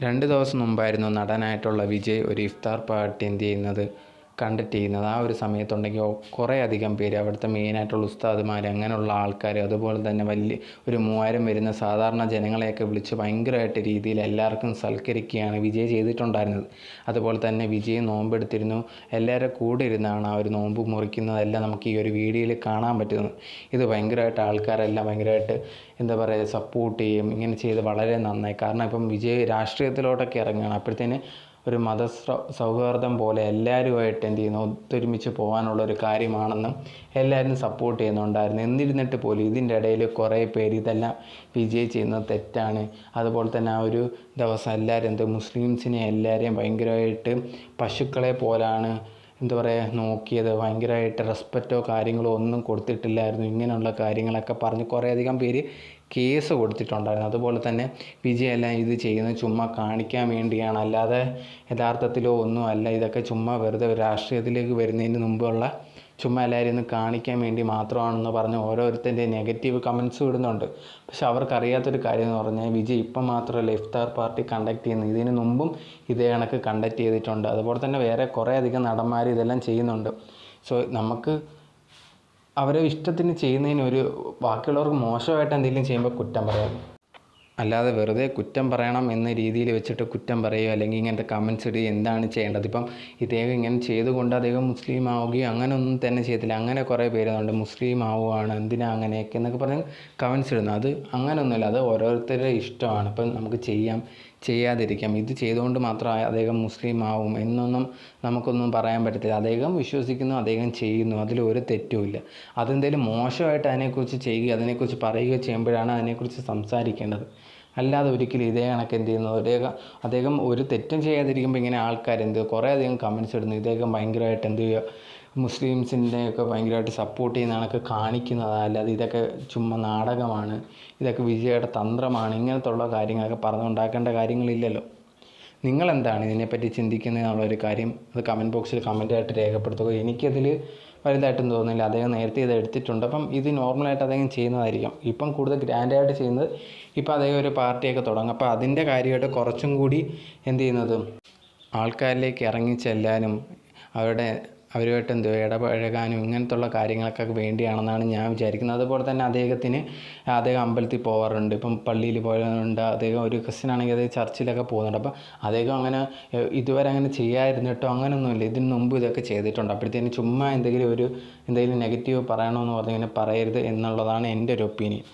2 ദിവസം മുമ്പായിരുന്നു നടനായിട്ടുള്ള വിജയ് ഒരു ഇഫ്താർ പാർട്ടി കണ്ടക്ട് ചെയ്യുന്നത്. ആ ഒരു സമയത്തുണ്ടെങ്കിൽ കുറേ അധികം പേര് അവിടുത്തെ മെയിനായിട്ടുള്ള ഉസ്താദുമാർ അങ്ങനെയുള്ള ആൾക്കാർ, അതുപോലെ തന്നെ വലിയ ഒരു 3000 വരുന്ന സാധാരണ ജനങ്ങളെയൊക്കെ വിളിച്ച് ഭയങ്കരമായിട്ട് രീതിയിൽ എല്ലാവർക്കും സൽക്കരിക്കുകയാണ് വിജയ് ചെയ്തിട്ടുണ്ടായിരുന്നത്. അതുപോലെ തന്നെ വിജയ് നോമ്പെടുത്തിരുന്നു. എല്ലാവരും കൂടെ ഇരുന്നാണ് ആ ഒരു നോമ്പ് മുറിക്കുന്നതെല്ലാം നമുക്ക് ഈ ഒരു വീഡിയോയിൽ കാണാൻ പറ്റുന്നത്. ഇത് ഭയങ്കരമായിട്ട് ആൾക്കാരെല്ലാം ഭയങ്കരമായിട്ട് സപ്പോർട്ട് ചെയ്യും. ഇങ്ങനെ ചെയ്ത് വളരെ നന്നായി. കാരണം ഇപ്പം വിജയ് രാഷ്ട്രീയത്തിലോട്ടൊക്കെ ഇറങ്ങുകയാണ്. അപ്പോഴത്തേന് ഒരു സൗഹാർദ്ദം പോലെ എല്ലാവരുമായിട്ട് ഒത്തൊരുമിച്ച് പോകാനുള്ളൊരു കാര്യമാണെന്നും എല്ലാവരും സപ്പോർട്ട് ചെയ്യുന്നുണ്ടായിരുന്നു. എന്നിരുന്നിട്ട് പോലും ഇതിൻ്റെ ഇടയിൽ കുറേ പേര് ഇതെല്ലാം വിജയ് ചെയ്യുന്നത് തെറ്റാണ്, അതുപോലെ തന്നെ ആ ഒരു ദിവസം എല്ലാവരും മുസ്ലിംസിനെ എല്ലാവരെയും ഭയങ്കരമായിട്ട് പശുക്കളെ പോലാണ് നോക്കിയത്. ഭയങ്കരമായിട്ട് റെസ്പെക്റ്റോ കാര്യങ്ങളോ ഒന്നും കൊടുത്തിട്ടില്ലായിരുന്നു. ഇങ്ങനെയുള്ള കാര്യങ്ങളൊക്കെ പറഞ്ഞ് കുറേയധികം പേര് കേസ് കൊടുത്തിട്ടുണ്ടായിരുന്നു. അതുപോലെ തന്നെ വിജയ് എല്ലാം ഇത് ചെയ്യുന്നത് ചുമ്മാ കാണിക്കാൻ വേണ്ടിയാണ്, അല്ലാതെ യഥാർത്ഥത്തിലോ ഒന്നുമല്ല. ഇതൊക്കെ ചുമ്മാ വെറുതെ രാഷ്ട്രീയത്തിലേക്ക് വരുന്നതിന് മുമ്പുള്ള ചുമ്മാ എല്ലാവരും ഒന്ന് കാണിക്കാൻ വേണ്ടി മാത്രമാണെന്ന് പറഞ്ഞ് ഓരോരുത്തരുടെ നെഗറ്റീവ് കമൻസ് ഇടുന്നുണ്ട്. പക്ഷെ അവർക്കറിയാത്തൊരു കാര്യം എന്ന് പറഞ്ഞാൽ വിജയ് ഇപ്പം മാത്രമല്ല ഇഫ്താർ പാർട്ടി കണ്ടക്ട് ചെയ്യുന്നത്, ഇതിന് മുമ്പും ഇതേ കണക്ക് കണ്ടക്ട് ചെയ്തിട്ടുണ്ട്. അതുപോലെ തന്നെ വേറെ കുറേ അധികം നടന്മാർ ഇതെല്ലാം ചെയ്യുന്നുണ്ട്. സോ നമുക്ക് അവരെ ഇഷ്ടത്തിന് ചെയ്യുന്നതിന് ബാക്കിയുള്ളവർക്ക് മോശമായിട്ട് എന്തെങ്കിലും ചെയ്യുമ്പോൾ കുറ്റം പറയാം, അല്ലാതെ വെറുതെ കുറ്റം പറയണം എന്ന രീതിയിൽ വെച്ചിട്ട് കുറ്റം പറയുക അല്ലെങ്കിൽ ഇങ്ങനത്തെ കമൻസ് ഇടുക എന്താണ് ചെയ്യേണ്ടത്? ഇപ്പം ഇദ്ദേഹം ഇങ്ങനെ ചെയ്തുകൊണ്ട് അദ്ദേഹം മുസ്ലിം ആവുകയോ അങ്ങനെയൊന്നും തന്നെ ചെയ്തില്ല. അങ്ങനെ കുറേ പേരുണ്ട് മുസ്ലിം ആവുകയാണ് എന്തിനാ അങ്ങനെയൊക്കെ എന്നൊക്കെ പറഞ്ഞ് കമൻസ് ഇടുന്നത്. അത് അങ്ങനെയൊന്നുമില്ല, അത് ഓരോരുത്തരുടെ ഇഷ്ടമാണ്. ഇപ്പം നമുക്ക് ചെയ്യാതിരിക്കാം. ഇത് ചെയ്തുകൊണ്ട് മാത്രം അദ്ദേഹം മുസ്ലിം ആവും എന്നൊന്നും നമുക്കൊന്നും പറയാൻ പറ്റത്തില്ല. അദ്ദേഹം വിശ്വസിക്കുന്നു, അദ്ദേഹം ചെയ്യുന്നു, അതിലൊരു തെറ്റുമില്ല. അതെന്തെങ്കിലും മോശമായിട്ട് അതിനെക്കുറിച്ച് ചെയ്യുകയോ അതിനെക്കുറിച്ച് പറയുകയോ ചെയ്യുമ്പോഴാണ് അതിനെക്കുറിച്ച് സംസാരിക്കേണ്ടത്. അല്ലാതെ ഒരിക്കലും ഇതേ കണക്ക് അദ്ദേഹം ഒരു തെറ്റും ചെയ്യാതിരിക്കുമ്പോൾ ഇങ്ങനെ ആൾക്കാർ കുറേ അധികം കമൻസ് ഇടുന്നു. ഇദ്ദേഹം ഭയങ്കരമായിട്ട് മുസ്ലിംസിൻ്റെയൊക്കെ ഭയങ്കരമായിട്ട് സപ്പോർട്ട് ചെയ്യുന്ന കണക്ക് കാണിക്കുന്നതാണ്, അല്ലാതെ ഇതൊക്കെ ചുമ്മാ നാടകമാണ്, ഇതൊക്കെ വിജയുടെ തന്ത്രമാണ്, ഇങ്ങനത്തുള്ള കാര്യങ്ങളൊക്കെ പറഞ്ഞുണ്ടാക്കേണ്ട കാര്യങ്ങളില്ലല്ലോ. നിങ്ങളെന്താണ് ഇതിനെപ്പറ്റി ചിന്തിക്കുന്നത് എന്നുള്ളൊരു കാര്യം അത് കമൻറ്റ് ബോക്സിൽ കമൻറ്റായിട്ട് രേഖപ്പെടുത്തുക. എനിക്കതിൽ വലുതായിട്ടും തോന്നുന്നില്ല. അദ്ദേഹം നേരത്തെ ഇത് എടുത്തിട്ടുണ്ട്. അപ്പം ഇത് നോർമലായിട്ട് അദ്ദേഹം ചെയ്യുന്നതായിരിക്കും. ഇപ്പം കൂടുതൽ ഗ്രാൻഡായിട്ട് ചെയ്യുന്നത് ഇപ്പം അദ്ദേഹം ഒരു പാർട്ടിയൊക്കെ തുടങ്ങും. അപ്പോൾ അതിൻ്റെ കാര്യമായിട്ട് കുറച്ചും കൂടി ആൾക്കാരിലേക്ക് ഇറങ്ങിച്ചെല്ലാനും അവരുമായിട്ട് ഇടപഴകാനും ഇങ്ങനത്തുള്ള കാര്യങ്ങൾക്കൊക്കെ വേണ്ടിയാണെന്നാണ് ഞാൻ വിചാരിക്കുന്നത്. അതുപോലെ തന്നെ അദ്ദേഹം അമ്പലത്തിൽ പോകാറുണ്ട്. ഇപ്പം പള്ളിയിൽ പോകാറുണ്ട്. അദ്ദേഹം ഒരു ക്രിസ്ത്യനാണെങ്കിൽ അദ്ദേഹം ചർച്ചിലൊക്കെ പോകുന്നുണ്ട്. അപ്പം അദ്ദേഹം അങ്ങനെ ഇതുവരെ അങ്ങനെ ചെയ്യാതിരുന്നിട്ടോ അങ്ങനെയൊന്നുമില്ല. ഇതിന് മുമ്പ് ഇതൊക്കെ ചെയ്തിട്ടുണ്ട്. അപ്പോഴത്തേന് ചുമ്മാ എന്തെങ്കിലും നെഗറ്റീവ് പറയണമെന്ന് പറഞ്ഞ് ഇങ്ങനെ പറയരുത് എന്നുള്ളതാണ് എൻ്റെ ഒരു ഒപ്പീനിയൻ.